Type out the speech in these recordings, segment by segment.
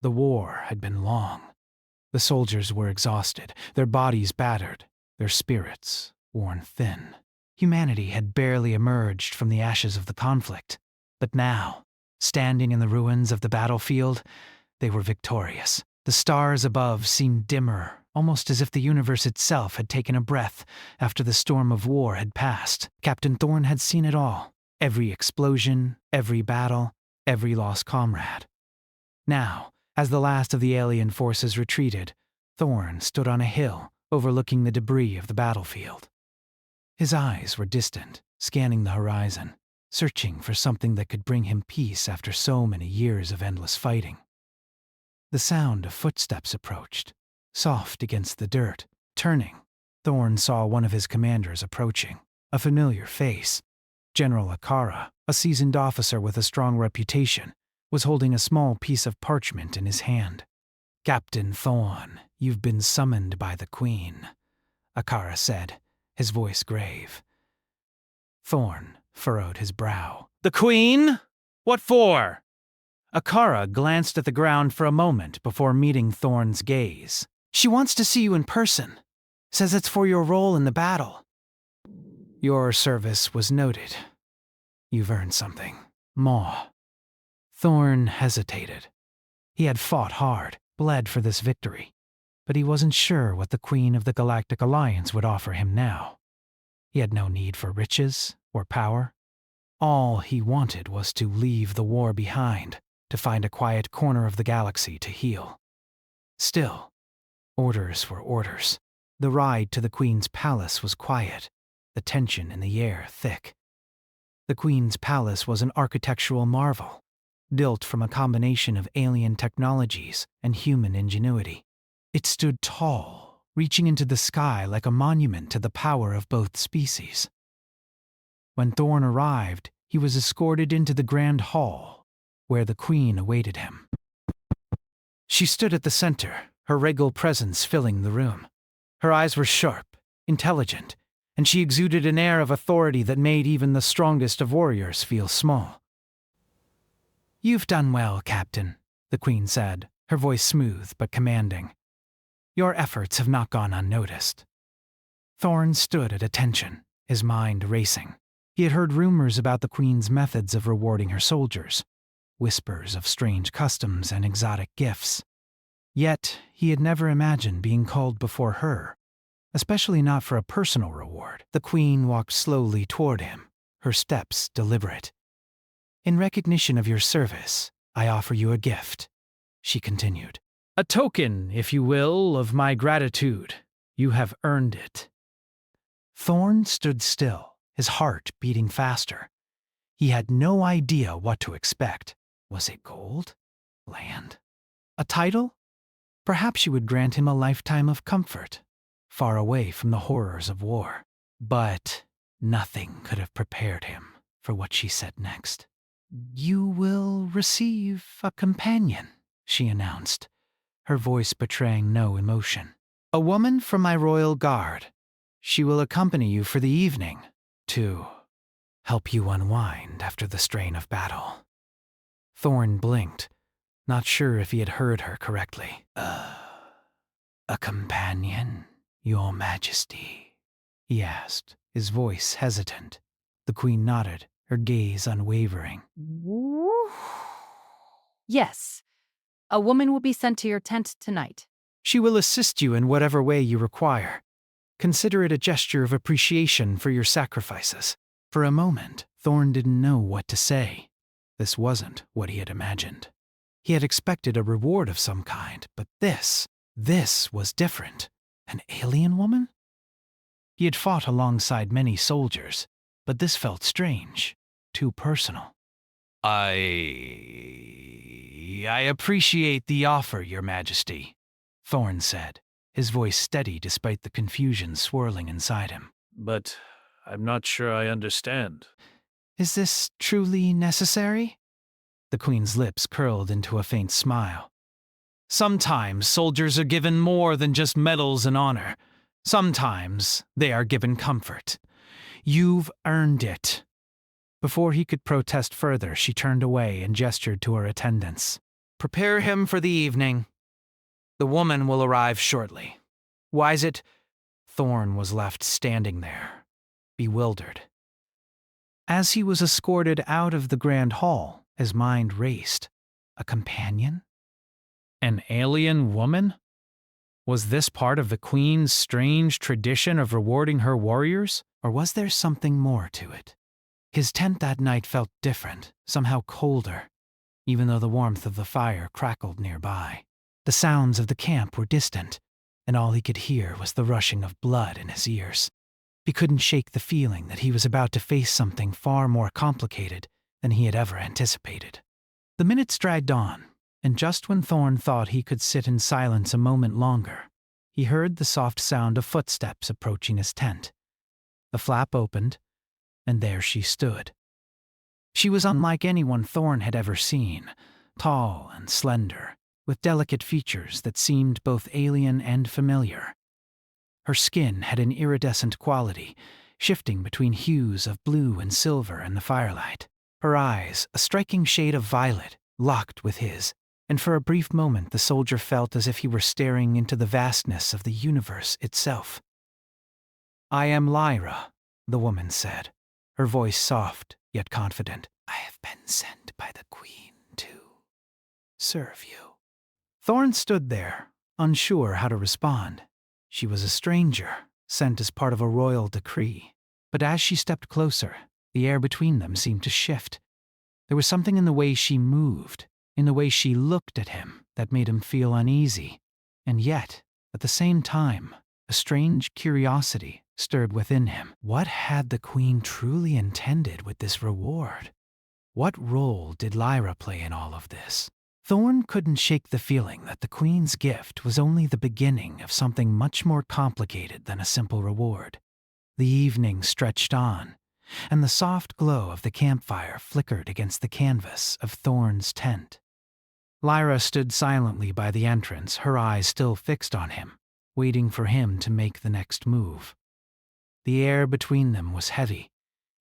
The war had been long. The soldiers were exhausted, their bodies battered, their spirits worn thin. Humanity had barely emerged from the ashes of the conflict, but now, standing in the ruins of the battlefield, they were victorious. The stars above seemed dimmer, almost as if the universe itself had taken a breath after the storm of war had passed. Captain Thorne had seen it all. Every explosion, every battle, every lost comrade. Now, as the last of the alien forces retreated, Thorne stood on a hill overlooking the debris of the battlefield. His eyes were distant, scanning the horizon, searching for something that could bring him peace after so many years of endless fighting. The sound of footsteps approached, soft against the dirt. Turning, Thorne saw one of his commanders approaching, a familiar face. General Akara, a seasoned officer with a strong reputation, was holding a small piece of parchment in his hand. "Captain Thorne, you've been summoned by the Queen," Akara said, his voice grave. Thorne furrowed his brow. "The Queen? What for?" Akara glanced at the ground for a moment before meeting Thorne's gaze. "She wants to see you in person. Says it's for your role in the battle." "Your service was noted. You've earned something. More." Thorne hesitated. He had fought hard, bled for this victory, but he wasn't sure what the Queen of the Galactic Alliance would offer him now. He had no need for riches or power. All he wanted was to leave the war behind, to find a quiet corner of the galaxy to heal. Still, orders were orders. The ride to the Queen's palace was quiet, the tension in the air thick. The Queen's palace was an architectural marvel, built from a combination of alien technologies and human ingenuity. It stood tall, reaching into the sky like a monument to the power of both species. When Thorne arrived, he was escorted into the grand hall, where the Queen awaited him. She stood at the center, her regal presence filling the room. Her eyes were sharp, intelligent, and she exuded an air of authority that made even the strongest of warriors feel small. "You've done well, Captain," the Queen said, her voice smooth but commanding. "Your efforts have not gone unnoticed." Thorne stood at attention, his mind racing. He had heard rumors about the Queen's methods of rewarding her soldiers, whispers of strange customs and exotic gifts. Yet he had never imagined being called before her, especially not for a personal reward. The Queen walked slowly toward him, her steps deliberate. "In recognition of your service, I offer you a gift," she continued. "A token, if you will, of my gratitude. You have earned it." Thorne stood still, his heart beating faster. He had no idea what to expect. Was it gold? Land? A title? Perhaps she would grant him a lifetime of comfort, far away from the horrors of war. But nothing could have prepared him for what she said next. "You will receive a companion," she announced, her voice betraying no emotion. "A woman from my royal guard. She will accompany you for the evening, to help you unwind after the strain of battle." Thorne blinked, not sure if he had heard her correctly. A companion, Your Majesty?" he asked, his voice hesitant. The Queen nodded, her gaze unwavering. "Yes. A woman will be sent to your tent tonight." "She will assist you in whatever way you require. Consider it a gesture of appreciation for your sacrifices." For a moment, Thorne didn't know what to say. This wasn't what he had imagined. He had expected a reward of some kind, but this was different. An alien woman? He had fought alongside many soldiers, but this felt strange, too personal. I appreciate the offer, Your Majesty," Thorne said, his voice steady despite the confusion swirling inside him. "But I'm not sure I understand." "Is this truly necessary?" The Queen's lips curled into a faint smile. "Sometimes soldiers are given more than just medals and honor. Sometimes they are given comfort. You've earned it." Before he could protest further, she turned away and gestured to her attendants. Prepare him for the evening. The woman will arrive shortly. Wysit, Thorn was left standing there, bewildered. As he was escorted out of the grand hall, his mind raced. A companion? An alien woman? Was this part of the Queen's strange tradition of rewarding her warriors, or was there something more to it? His tent that night felt different, somehow colder, even though the warmth of the fire crackled nearby. The sounds of the camp were distant, and all he could hear was the rushing of blood in his ears. He couldn't shake the feeling that he was about to face something far more complicated than he had ever anticipated. The minutes dragged on, and just when Thorn thought he could sit in silence a moment longer, he heard the soft sound of footsteps approaching his tent. The flap opened, and there she stood. She was unlike anyone Thorn had ever seen, tall and slender, with delicate features that seemed both alien and familiar. Her skin had an iridescent quality, shifting between hues of blue and silver in the firelight. Her eyes, a striking shade of violet, locked with his, and for a brief moment the soldier felt as if he were staring into the vastness of the universe itself. "I am Lyra," the woman said, her voice soft yet confident. "I have been sent by the Queen to serve you." Thorn stood there, unsure how to respond. She was a stranger, sent as part of a royal decree. But as she stepped closer, the air between them seemed to shift. There was something in the way she moved, in the way she looked at him, that made him feel uneasy. And yet, at the same time, a strange curiosity stirred within him. What had the Queen truly intended with this reward? What role did Lyra play in all of this? Thorn couldn't shake the feeling that the Queen's gift was only the beginning of something much more complicated than a simple reward. The evening stretched on, and the soft glow of the campfire flickered against the canvas of Thorn's tent. Lyra stood silently by the entrance, her eyes still fixed on him, waiting for him to make the next move. The air between them was heavy,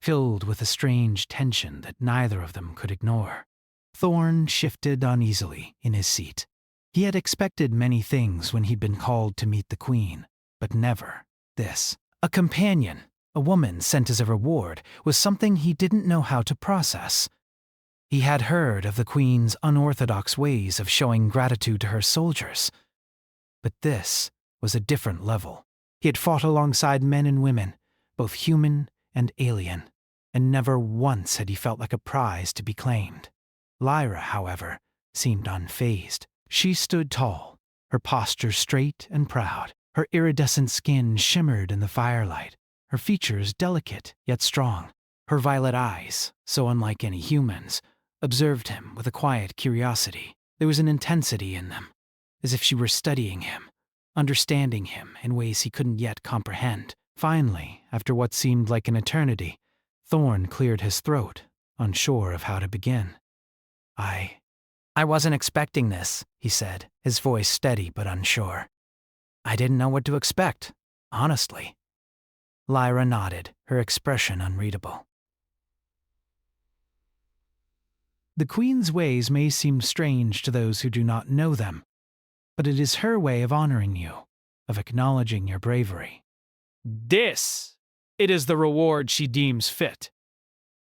filled with a strange tension that neither of them could ignore. Thorn shifted uneasily in his seat. He had expected many things when he'd been called to meet the Queen, but never this. A companion, a woman sent as a reward, was something he didn't know how to process. He had heard of the Queen's unorthodox ways of showing gratitude to her soldiers, but this was a different level. He had fought alongside men and women, both human and alien, and never once had he felt like a prize to be claimed. Lyra, however, seemed unfazed. She stood tall, her posture straight and proud. Her iridescent skin shimmered in the firelight, her features delicate yet strong. Her violet eyes, so unlike any human's, observed him with a quiet curiosity. There was an intensity in them, as if she were studying him, understanding him in ways he couldn't yet comprehend. Finally, after what seemed like an eternity, Thorn cleared his throat, unsure of how to begin. I wasn't expecting this," he said, his voice steady but unsure. "I didn't know what to expect, honestly." Lyra nodded, her expression unreadable. The Queen's ways may seem strange to those who do not know them, but it is her way of honoring you, of acknowledging your bravery. It is the reward she deems fit.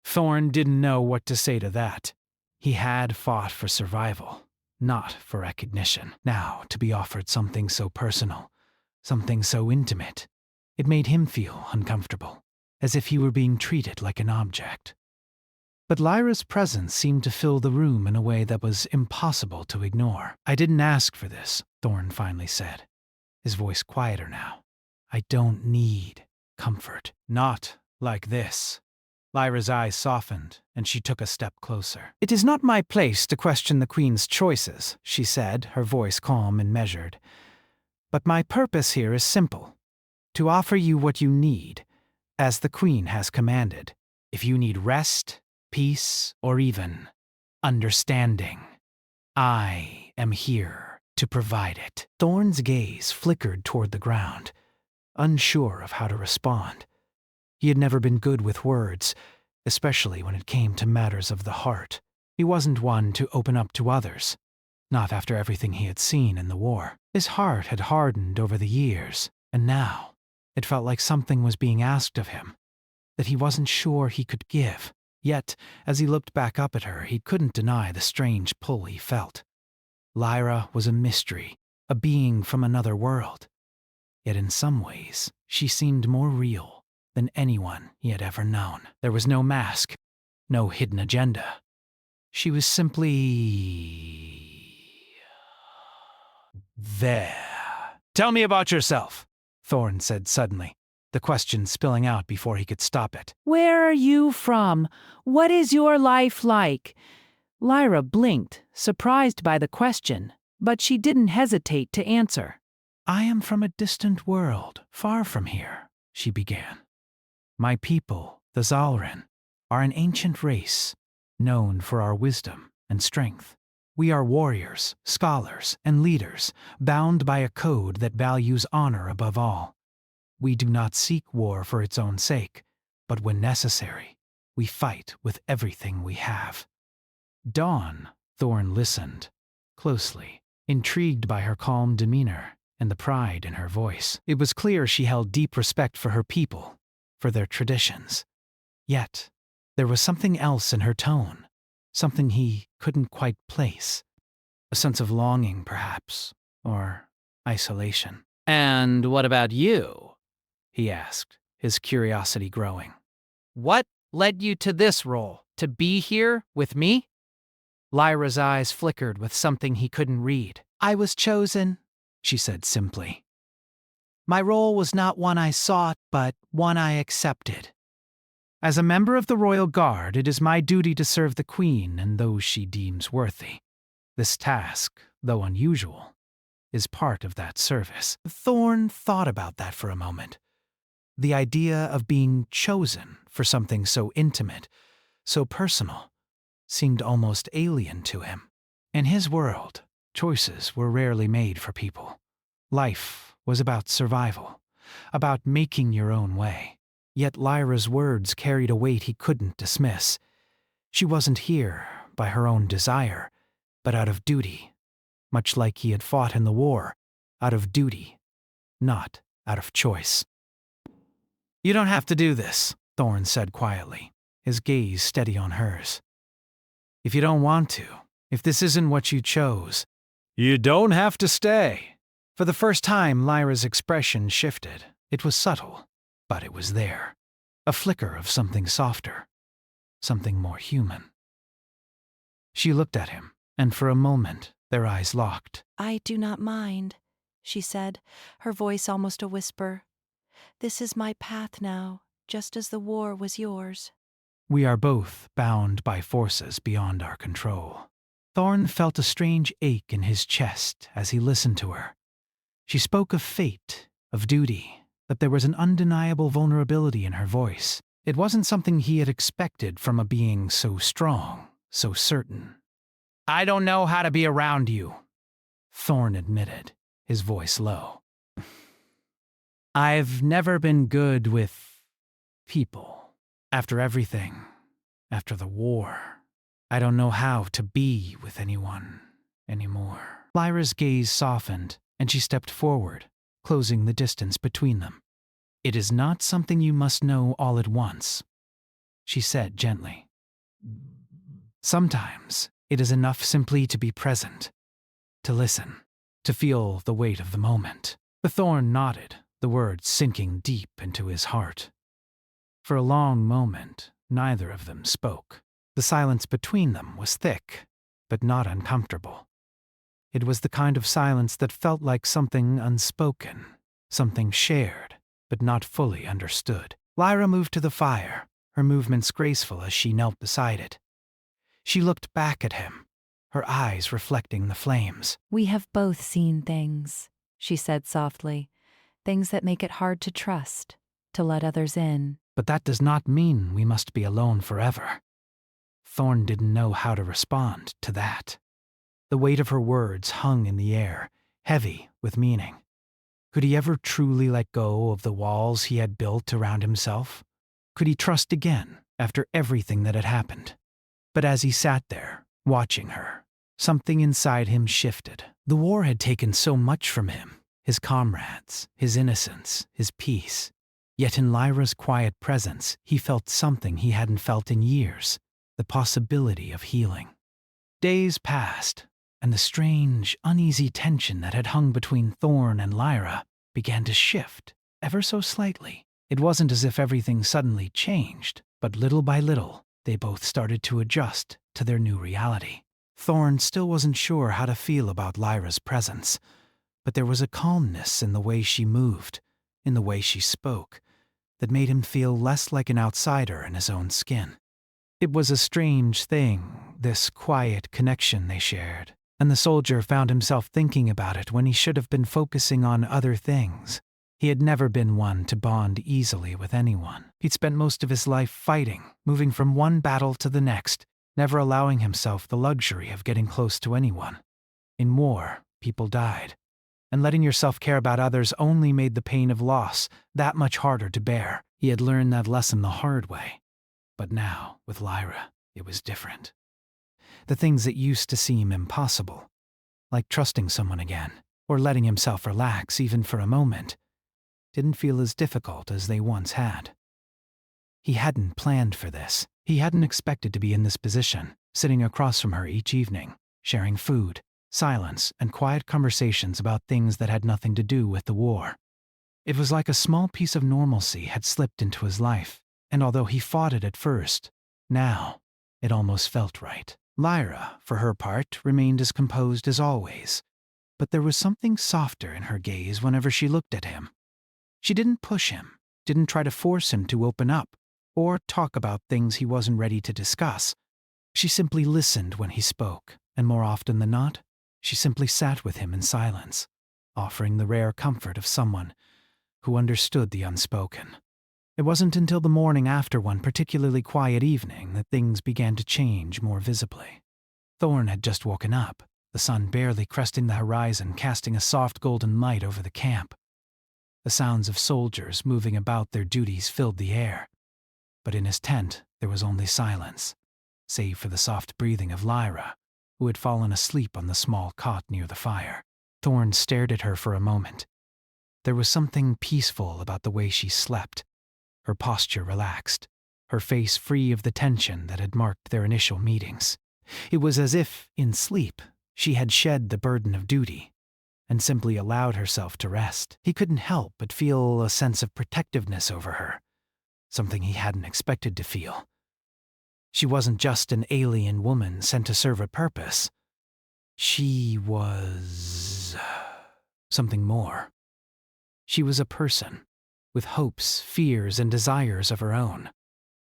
Thorn didn't know what to say to that. He had fought for survival, not for recognition. Now, to be offered something so personal, something so intimate, it made him feel uncomfortable, as if he were being treated like an object. But Lyra's presence seemed to fill the room in a way that was impossible to ignore. "I didn't ask for this," Thorn finally said, his voice quieter now. "I don't need comfort. Not like this." Lyra's eyes softened, and she took a step closer. "It is not my place to question the Queen's choices," she said, her voice calm and measured. "But my purpose here is simple, to offer you what you need, as the Queen has commanded. If you need rest, peace, or even understanding, I am here to provide it." Thorn's gaze flickered toward the ground, unsure of how to respond. He had never been good with words, especially when it came to matters of the heart. He wasn't one to open up to others, Not after everything he had seen in the war. His heart had hardened over the years, and now it felt like something was being asked of him that he wasn't sure he could give. Yet, as he looked back up at her, he couldn't deny the strange pull he felt. Lyra was a mystery, a being from another world. Yet in some ways, she seemed more real than anyone he had ever known. There was no mask, no hidden agenda. She was simply there. "Tell me about yourself," Thorn said suddenly, the question spilling out before he could stop it. Where are you from? What is your life like? Lyra blinked, surprised by the question, but she didn't hesitate to answer. "I am from a distant world, far from here," she began. "My people, the Zalrin, are an ancient race, known for our wisdom and strength. We are warriors, scholars, and leaders, bound by a code that values honor above all. We do not seek war for its own sake, but when necessary, we fight with everything we have." Dawn, Thorn listened closely, intrigued by her calm demeanor and the pride in her voice. It was clear she held deep respect for her people, for their traditions. Yet, there was something else in her tone, something he couldn't quite place. A sense of longing, perhaps, or isolation. "And what about you?" he asked, his curiosity growing. "What led you to this role, to be here with me?" Lyra's eyes flickered with something he couldn't read. "I was chosen," she said simply. "My role was not one I sought, but one I accepted. As a member of the Royal Guard, it is my duty to serve the Queen and those she deems worthy. This task, though unusual, is part of that service." Thorn thought about that for a moment. The idea of being chosen for something so intimate, so personal, seemed almost alien to him. In his world, choices were rarely made for people. Life was about survival, about making your own way. Yet Lyra's words carried a weight he couldn't dismiss. She wasn't here by her own desire, but out of duty, much like he had fought in the war, out of duty, not out of choice. "You don't have to do this," Thorn said quietly, his gaze steady on hers. "If you don't want to, if this isn't what you chose, you don't have to stay." For the first time, Lyra's expression shifted. It was subtle, but it was there. A flicker of something softer, something more human. She looked at him, and for a moment, their eyes locked. "I do not mind," she said, her voice almost a whisper. "This is my path now, just as the war was yours." "We are both bound by forces beyond our control." Thorn felt a strange ache in his chest as he listened to her. She spoke of fate, of duty, but there was an undeniable vulnerability in her voice. It wasn't something he had expected from a being so strong, so certain. "I don't know how to be around you," Thorn admitted, his voice low. "I've never been good with people. After everything, after the war, I don't know how to be with anyone anymore." Lyra's gaze softened, and she stepped forward, closing the distance between them. "It is not something you must know all at once," she said gently. "Sometimes it is enough simply to be present, to listen, to feel the weight of the moment." The Thorn nodded, the words sinking deep into his heart. For a long moment, neither of them spoke. The silence between them was thick, but not uncomfortable. It was the kind of silence that felt like something unspoken, something shared, but not fully understood. Lyra moved to the fire, her movements graceful as she knelt beside it. She looked back at him, her eyes reflecting the flames. "We have both seen things," she said softly. "Things that make it hard to trust, to let others in." "But that does not mean we must be alone forever." Thorn didn't know how to respond to that. The weight of her words hung in the air, heavy with meaning. Could he ever truly let go of the walls he had built around himself? Could he trust again after everything that had happened? But as he sat there, watching her, Something inside him shifted. The war had taken so much from him, his comrades, his innocence, his peace. Yet in Lyra's quiet presence, he felt something he hadn't felt in years, the possibility of healing. Days passed, and the strange, uneasy tension that had hung between Thorn and Lyra began to shift, ever so slightly. It wasn't as if everything suddenly changed, but little by little, they both started to adjust to their new reality. Thorn still wasn't sure how to feel about Lyra's presence, but there was a calmness in the way she moved, in the way she spoke, that made him feel less like an outsider in his own skin. It was a strange thing, this quiet connection they shared, and the soldier found himself thinking about it when he should have been focusing on other things. He had never been one to bond easily with anyone. He'd spent most of his life fighting, moving from one battle to the next, never allowing himself the luxury of getting close to anyone. In war, people died, and letting yourself care about others only made the pain of loss that much harder to bear. He had learned that lesson the hard way. But now, with Lyra, it was different. The things that used to seem impossible, like trusting someone again, or letting himself relax even for a moment, didn't feel as difficult as they once had. He hadn't planned for this. He hadn't expected to be in this position, sitting across from her each evening, sharing food, silence, and quiet conversations about things that had nothing to do with the war. It was like a small piece of normalcy had slipped into his life, and although he fought it at first, now it almost felt right. Lyra, for her part, remained as composed as always, but there was something softer in her gaze whenever she looked at him. She didn't push him, didn't try to force him to open up, or talk about things he wasn't ready to discuss. She simply listened when he spoke, and more often than not, she simply sat with him in silence, offering the rare comfort of someone who understood the unspoken. It wasn't until the morning after one particularly quiet evening that things began to change more visibly. Thorn had just woken up, the sun barely cresting the horizon, casting a soft golden light over the camp. The sounds of soldiers moving about their duties filled the air, but in his tent there was only silence, save for the soft breathing of Lyra, who had fallen asleep on the small cot near the fire. Thorn stared at her for a moment. There was something peaceful about the way she slept, her posture relaxed, her face free of the tension that had marked their initial meetings. It was as if, in sleep, she had shed the burden of duty and simply allowed herself to rest. He couldn't help but feel a sense of protectiveness over her, something he hadn't expected to feel. She wasn't just an alien woman sent to serve a purpose. She was something more. She was a person, with hopes, fears, and desires of her own,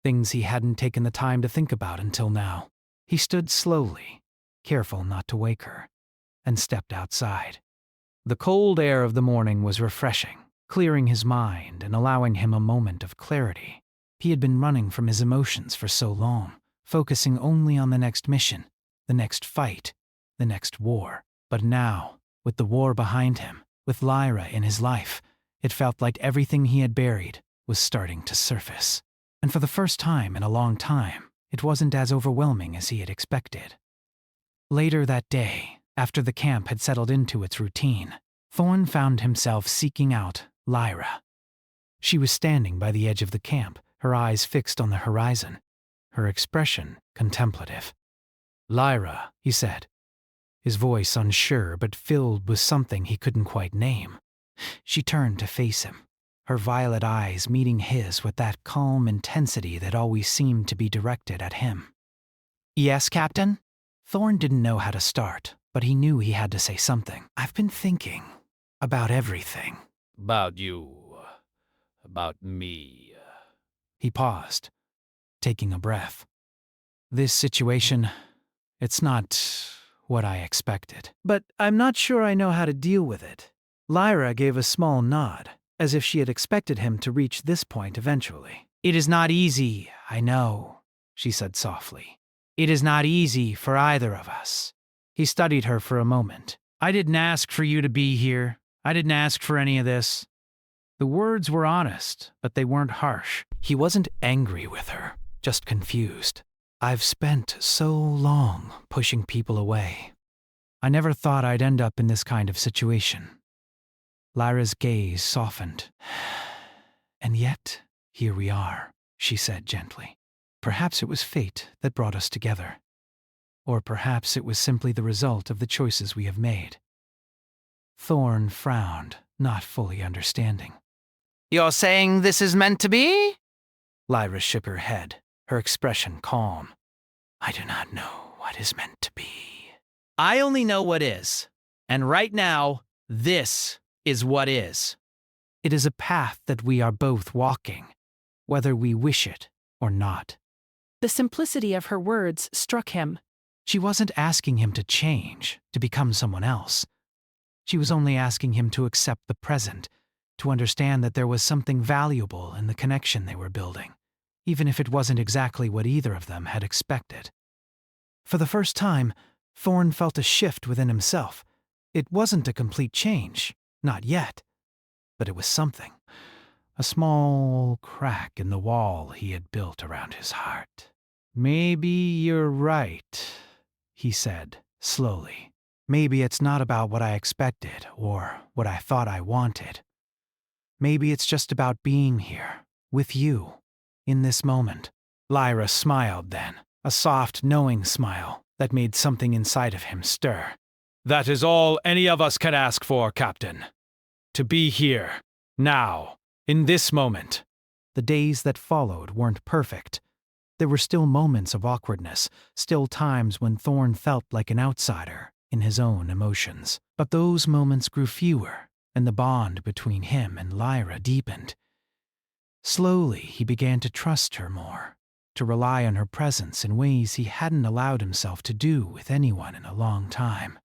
things he hadn't taken the time to think about until now. He stood slowly, careful not to wake her, and stepped outside. The cold air of the morning was refreshing, clearing his mind and allowing him a moment of clarity. He had been running from his emotions for so long, focusing only on the next mission, the next fight, the next war. But now, with the war behind him, with Lyra in his life, it felt like everything he had buried was starting to surface. And for the first time in a long time, it wasn't as overwhelming as he had expected. Later that day, after the camp had settled into its routine, Thorn found himself seeking out Lyra. She was standing by the edge of the camp, her eyes fixed on the horizon, her expression contemplative. "Lyra," he said, his voice unsure but filled with something he couldn't quite name. She turned to face him, her violet eyes meeting his with that calm intensity that always seemed to be directed at him. "Yes, Captain?" Thorn didn't know how to start, but he knew he had to say something. "I've been thinking about everything." About you. About me. He paused, taking a breath. "This situation, it's not what I expected. But I'm not sure I know how to deal with it." Lyra gave a small nod, as if she had expected him to reach this point eventually. "It is not easy, I know," she said softly. "It is not easy for either of us." He studied her for a moment. "I didn't ask for you to be here. I didn't ask for any of this." The words were honest, but they weren't harsh. He wasn't angry with her, just confused. "I've spent so long pushing people away, I never thought I'd end up in this kind of situation. Lyra's gaze softened. And yet, here we are, she said gently. Perhaps it was fate that brought us together. Or perhaps it was simply the result of the choices we have made. Thorn frowned, not fully understanding. You're saying this is meant to be? Lyra shook her head, her expression calm. I do not know what is meant to be. I only know what is. And right now, this is what is. It is a path that we are both walking, whether we wish it or not. The simplicity of her words struck him. She wasn't asking him to change, to become someone else. She was only asking him to accept the present, to understand that there was something valuable in the connection they were building, even if it wasn't exactly what either of them had expected. For the first time, Thorn felt a shift within himself. It wasn't a complete change, not yet, but it was something. A small crack in the wall he had built around his heart. Maybe you're right, he said, slowly. Maybe it's not about what I expected or what I thought I wanted. Maybe it's just about being here, with you, in this moment. Lyra smiled then, a soft, knowing smile that made something inside of him stir. That is all any of us can ask for, Captain. To be here, now, in this moment. The days that followed weren't perfect. There were still moments of awkwardness, still times when Thorn felt like an outsider in his own emotions. But those moments grew fewer, and the bond between him and Lyra deepened. Slowly, he began to trust her more, to rely on her presence in ways he hadn't allowed himself to do with anyone in a long time.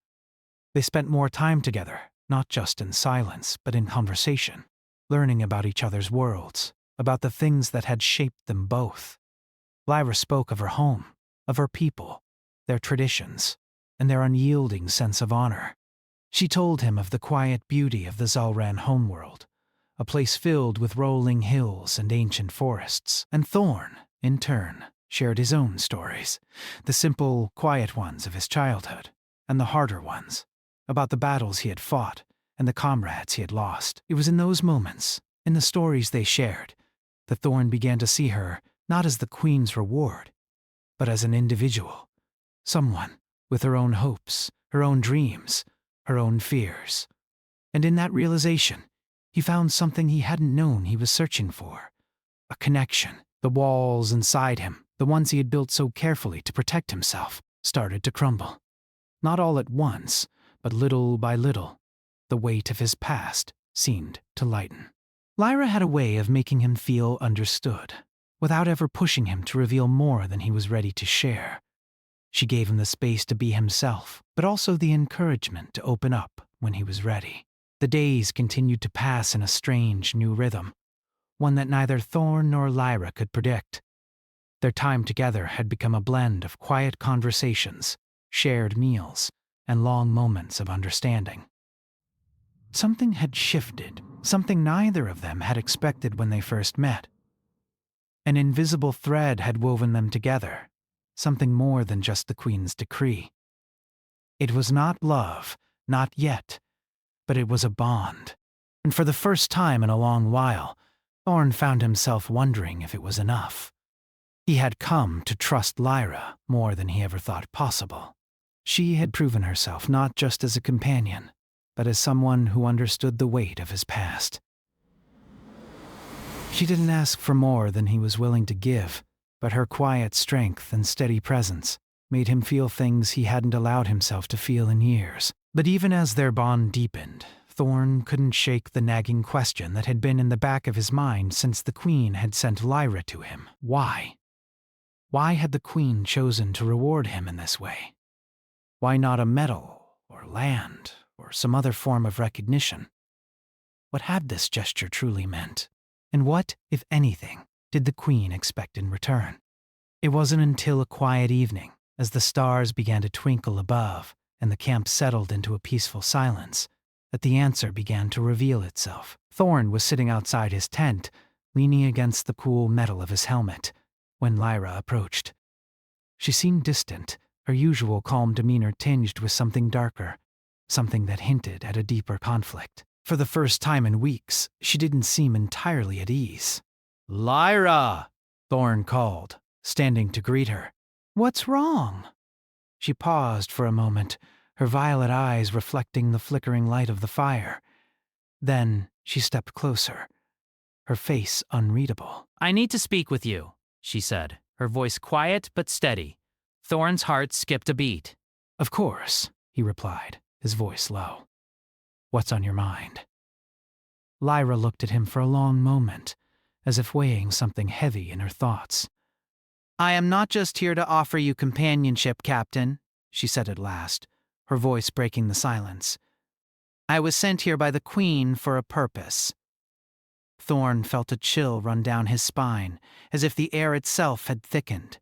They spent more time together, not just in silence, but in conversation, learning about each other's worlds, about the things that had shaped them both. Lyra spoke of her home, of her people, their traditions, and their unyielding sense of honor. She told him of the quiet beauty of the Zalran homeworld, a place filled with rolling hills and ancient forests. And Thorn, in turn, shared his own stories, the simple, quiet ones of his childhood, and the harder ones, about the battles he had fought and the comrades he had lost. It was in those moments, in the stories they shared, that Thorn began to see her not as the Queen's reward, but as an individual, someone with her own hopes, her own dreams, her own fears. And in that realization, he found something he hadn't known he was searching for, a connection. The walls inside him, the ones he had built so carefully to protect himself, started to crumble. Not all at once, but little by little, the weight of his past seemed to lighten. Lyra had a way of making him feel understood, without ever pushing him to reveal more than he was ready to share. She gave him the space to be himself, but also the encouragement to open up when he was ready. The days continued to pass in a strange new rhythm, one that neither Thorn nor Lyra could predict. Their time together had become a blend of quiet conversations, shared meals, and long moments of understanding. Something had shifted, something neither of them had expected when they first met. An invisible thread had woven them together, something more than just the Queen's decree. It was not love, not yet, but it was a bond. And for the first time in a long while, Thorn found himself wondering if it was enough. He had come to trust Lyra more than he ever thought possible. She had proven herself not just as a companion, but as someone who understood the weight of his past. She didn't ask for more than he was willing to give, but her quiet strength and steady presence made him feel things he hadn't allowed himself to feel in years. But even as their bond deepened, Thorn couldn't shake the nagging question that had been in the back of his mind since the Queen had sent Lyra to him. Why? Why had the Queen chosen to reward him in this way? Why not a medal, or land, or some other form of recognition? What had this gesture truly meant? And what, if anything, did the Queen expect in return? It wasn't until a quiet evening, as the stars began to twinkle above and the camp settled into a peaceful silence, that the answer began to reveal itself. Thorn was sitting outside his tent, leaning against the cool metal of his helmet, when Lyra approached. She seemed distant, her usual calm demeanor tinged with something darker, something that hinted at a deeper conflict. For the first time in weeks, she didn't seem entirely at ease. Lyra! Thorn called, standing to greet her. What's wrong? She paused for a moment, her violet eyes reflecting the flickering light of the fire. Then she stepped closer, her face unreadable. I need to speak with you, she said, her voice quiet but steady. Thorn's heart skipped a beat. Of course, he replied, his voice low. What's on your mind? Lyra looked at him for a long moment, as if weighing something heavy in her thoughts. I am not just here to offer you companionship, Captain, she said at last, her voice breaking the silence. I was sent here by the Queen for a purpose. Thorn felt a chill run down his spine, as if the air itself had thickened.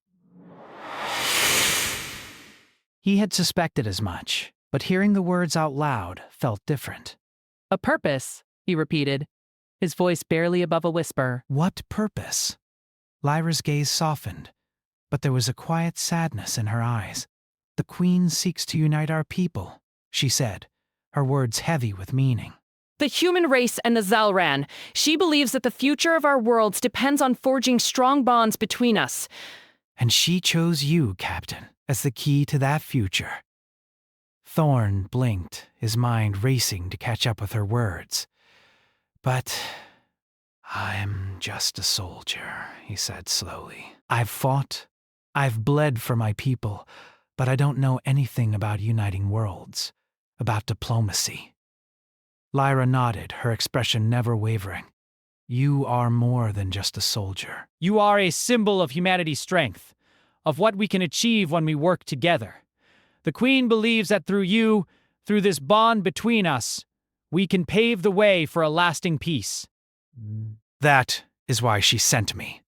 He had suspected as much, but hearing the words out loud felt different. A purpose, he repeated, his voice barely above a whisper. What purpose? Lyra's gaze softened, but there was a quiet sadness in her eyes. The Queen seeks to unite our people, she said, her words heavy with meaning. The human race and the Zalran. She believes that the future of our worlds depends on forging strong bonds between us. And she chose you, Captain, as the key to that future. Thorn blinked, his mind racing to catch up with her words. But I'm just a soldier, he said slowly. I've fought, I've bled for my people, but I don't know anything about uniting worlds, about diplomacy. Lyra nodded, her expression never wavering. You are more than just a soldier. You are a symbol of humanity's strength, of what we can achieve when we work together. The Queen believes that through you, through this bond between us, we can pave the way for a lasting peace. That is why she sent me.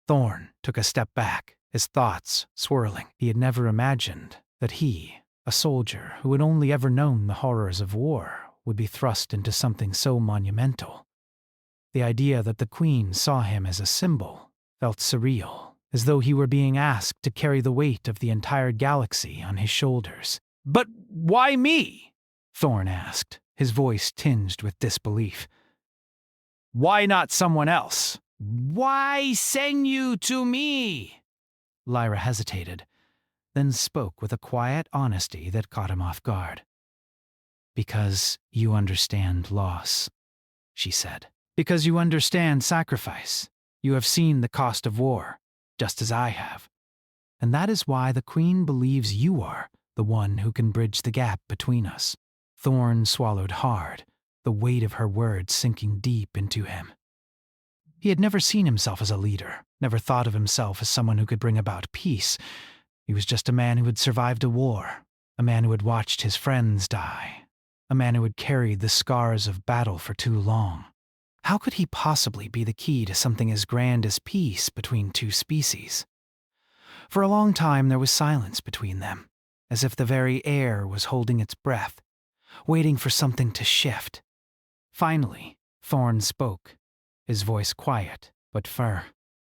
Thorn took a step back, his thoughts swirling. He had never imagined that he, a soldier who had only ever known the horrors of war, would be thrust into something so monumental. The idea that the Queen saw him as a symbol felt surreal, as though he were being asked to carry the weight of the entire galaxy on his shoulders. But why me? Thorn asked, his voice tinged with disbelief. Why not someone else? Why send you to me? Lyra hesitated, then spoke with a quiet honesty that caught him off guard. Because you understand loss, she said. Because you understand sacrifice. You have seen the cost of war, just as I have. And that is why the Queen believes you are the one who can bridge the gap between us. Thorn swallowed hard, the weight of her words sinking deep into him. He had never seen himself as a leader, never thought of himself as someone who could bring about peace. He was just a man who had survived a war, a man who had watched his friends die, a man who had carried the scars of battle for too long. How could he possibly be the key to something as grand as peace between two species? For a long time there was silence between them, as if the very air was holding its breath, waiting for something to shift. Finally, Thorn spoke, his voice quiet but firm.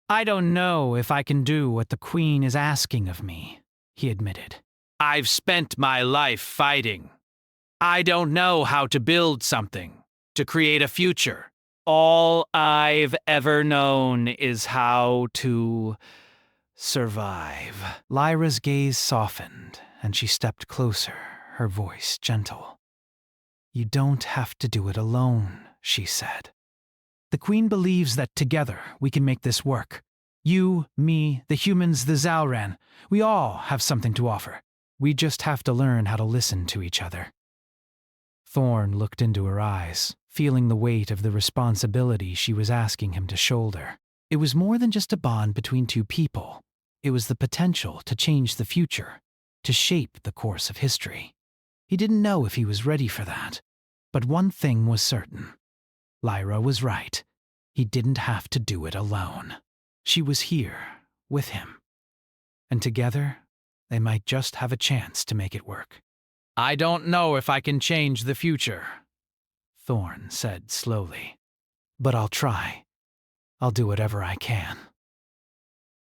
I don't know if I can do what the Queen is asking of me, he admitted. I've spent my life fighting. I don't know how to build something, to create a future. All I've ever known is how to survive. Lyra's gaze softened, and she stepped closer, her voice gentle. You don't have to do it alone, she said. The Queen believes that together we can make this work. You, me, the humans, the Zalran, we all have something to offer. We just have to learn how to listen to each other. Thorn looked into her eyes, feeling the weight of the responsibility she was asking him to shoulder. It was more than just a bond between two people. It was the potential to change the future, to shape the course of history. He didn't know if he was ready for that, but one thing was certain. Lyra was right. He didn't have to do it alone. She was here, with him. And together, they might just have a chance to make it work. I don't know if I can change the future, Thorn said slowly. But I'll try. I'll do whatever I can.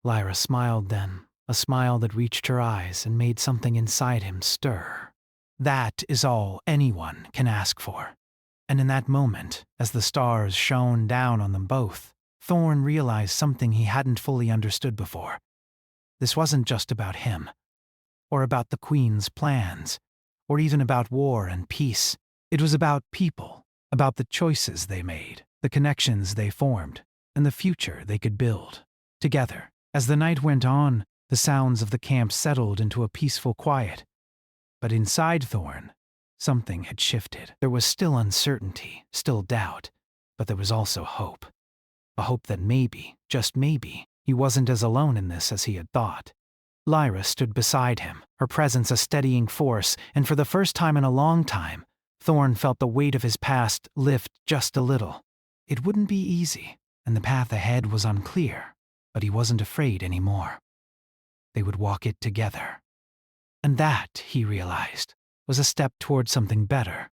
Lyra smiled then, a smile that reached her eyes and made something inside him stir. That is all anyone can ask for. And in that moment, as the stars shone down on them both, Thorn realized something he hadn't fully understood before. This wasn't just about him, or about the Queen's plans, or even about war and peace. It was about people, about the choices they made, the connections they formed, and the future they could build together. As the night went on, the sounds of the camp settled into a peaceful quiet. But inside Thorn, something had shifted. There was still uncertainty, still doubt, but there was also hope. A hope that maybe, just maybe, he wasn't as alone in this as he had thought. Lyra stood beside him, her presence a steadying force, and for the first time in a long time, Thorn felt the weight of his past lift just a little. It wouldn't be easy, and the path ahead was unclear, but he wasn't afraid anymore. They would walk it together. And that, he realized, was a step toward something better,